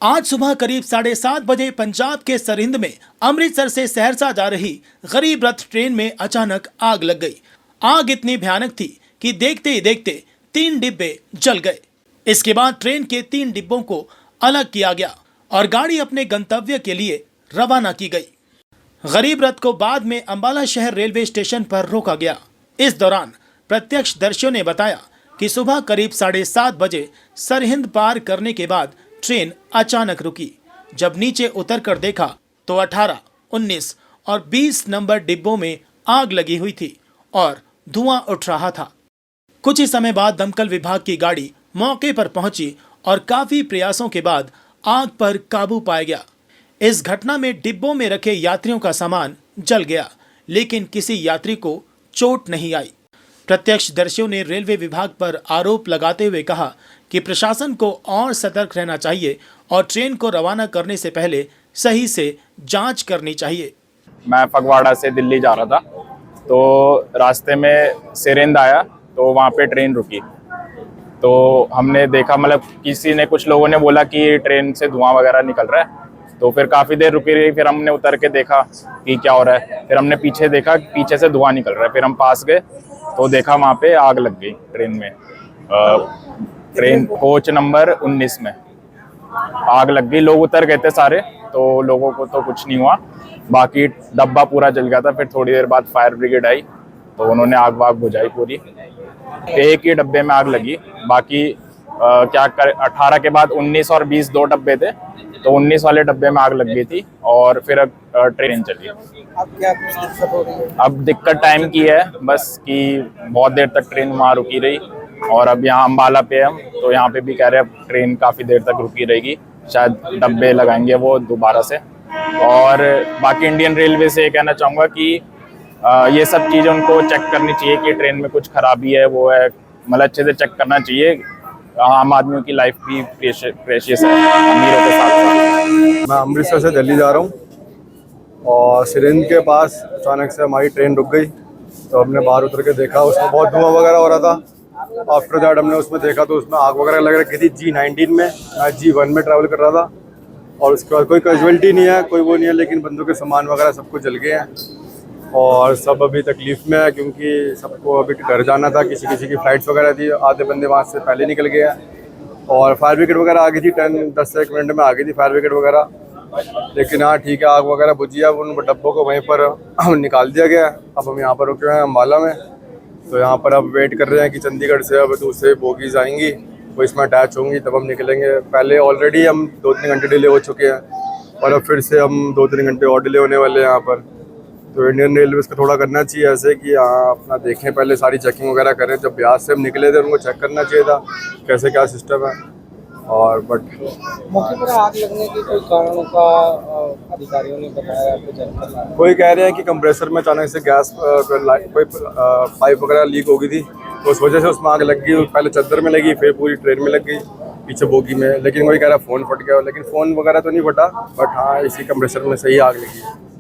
आज सुबह करीब 7:30 बजे पंजाब के सरहिंद में अमृतसर से सहरसा जा रही गरीब रथ ट्रेन में अचानक आग लग गई। आग इतनी भयानक थी कि देखते ही देखते 3 डिब्बे जल गए। इसके बाद ट्रेन के 3 डिब्बों को अलग किया गया और गाड़ी अपने गंतव्य के लिए रवाना की गई। गरीब रथ को बाद में अंबाला शहर रेलवे स्टेशन पर रोका गया। इस दौरान प्रत्यक्षदर्शियों ने बताया कि सुबह करीब 7:30 बजे सरहिंद पार करने के बाद ट्रेन अचानक रुकी। जब नीचे उतरकर देखा तो 18, 19 और 20 नंबर डिब्बों में आग लगी हुई थी और धुआं उठ रहा था। कुछ ही समय बाद दमकल विभाग की गाड़ी मौके पर पहुंची और काफी प्रयासों के बाद आग पर काबू पाया गया। इस घटना में डिब्बों में रखे यात्रियों का सामान जल गया, लेकिन किसी यात्री को चोट नहीं आई। प्रत्यक्षदर्शियों ने रेलवे विभाग पर आरोप लगाते हुए कहा कि प्रशासन को और सतर्क रहना चाहिए और ट्रेन को रवाना करने से पहले सही से जांच करनी चाहिए। मैं फगवाड़ा से दिल्ली जा रहा था, तो रास्ते में सरहिंद आया तो वहाँ पे ट्रेन रुकी। तो हमने देखा, मतलब कुछ लोगों ने बोला कि ट्रेन से धुआं वगैरह निकल रहा है। तो फिर काफ़ी देर रुकी रही। फिर हमने उतर के देखा कि क्या हो रहा है। फिर हमने पीछे देखा, पीछे से धुआं निकल रहा है। फिर हम पास गए तो देखा वहाँ पे आग लग गई ट्रेन में। ट्रेन कोच नंबर 19 में आग लग गई। लोग उतर गए थे सारे, तो लोगों को तो कुछ नहीं हुआ, बाकी डब्बा पूरा जल गया था। फिर थोड़ी देर बाद फायर ब्रिगेड आई तो उन्होंने आग वाग बुझाई पूरी। एक ही डब्बे में आग लगी, बाकी 18 के बाद 19 और 20 2 डब्बे थे, तो 19 वाले डब्बे में आग लग गई थी और फिर ट्रेन चली। अब क्या दिक्कत हो रही है? अब दिक्कत टाइम की है बस, कि बहुत देर तक ट्रेन वहाँ रुकी रही। और अब यहाँ अम्बाला पे हम, तो यहाँ पे भी कह रहे हैं ट्रेन काफ़ी देर तक रुकी रहेगी, शायद डब्बे लगाएंगे वो दोबारा से। और बाकी इंडियन रेलवे से ये कहना चाहूँगा कि ये सब चीज़ें उनको चेक करनी चाहिए कि ट्रेन में कुछ खराबी है वो है, मतलब अच्छे से चेक करना चाहिए। आम आदमियों की लाइफ भी प्रेशियस है, अमीरों के साथ साथ। मैं अमृतसर से दिल्ली जा रहा हूँ और सरहिंद के पास अचानक से हमारी ट्रेन रुक गई। तो हमने बाहर उतर के देखा, उसमें बहुत धुआं वगैरह हो रहा था। आफ्टर दैट हमने उसमें देखा तो उसमें आग वगैरह लग रही थी। G19 में, मैं G1 में ट्रैवल कर रहा था। और उसके बाद कोई कैजुअलिटी नहीं है, कोई वो नहीं है, लेकिन बंदों के सामान वगैरह सब कुछ जल गए हैं और सब अभी तकलीफ़ में है, क्योंकि सबको अभी घर जाना था। किसी की फ़्लाइट्स वगैरह थी, आधे बंदे वहाँ से पहले निकल गए हैं। और फायर ब्रिगेड वगैरह आ गई थी, 10 से 1 मिनट में आ गई थी फायर ब्रिगेड वगैरह। लेकिन हाँ ठीक है, आग वगैरह बुझी है। उन डब्बों को वहीं पर निकाल दिया गया है। अब हम यहाँ पर रुके हुए हैं अम्बाला में, तो यहाँ पर अब वेट कर रहे हैं कि चंडीगढ़ से अब दूसरे बोगीज़ आएंगी, वो इसमें अटैच होंगी, तब हम निकलेंगे। पहले ऑलरेडी हम 2-3 घंटे डिले हो चुके हैं और अब फिर से हम 2-3 घंटे और डिले होने वाले हैं यहाँ पर। तो इंडियन रेलवेज़ को थोड़ा करना चाहिए ऐसे कि हाँ अपना देखें, पहले सारी चेकिंग वगैरह करें। जब ब्यास से हम निकले थे उनको चेक करना चाहिए था कैसे क्या सिस्टम है। और बट मौके पर आग लगने के कोई कारणों का अधिकारियों ने बताया? कोई कह रहे हैं कि कंप्रेसर में अचानक से गैस कोई पाइप वगैरह लीक हो गई थी, तो उस वजह से उसमें आग लग गई। पहले चद्दर में लगी, फिर पूरी ट्रेन में लग गई, पीछे बोगी में। लेकिन कोई कह रहा है फ़ोन फट गया, लेकिन फ़ोन वगैरह तो नहीं फटा, बट हाँ इसी कंप्रेसर में सही आग लगी है।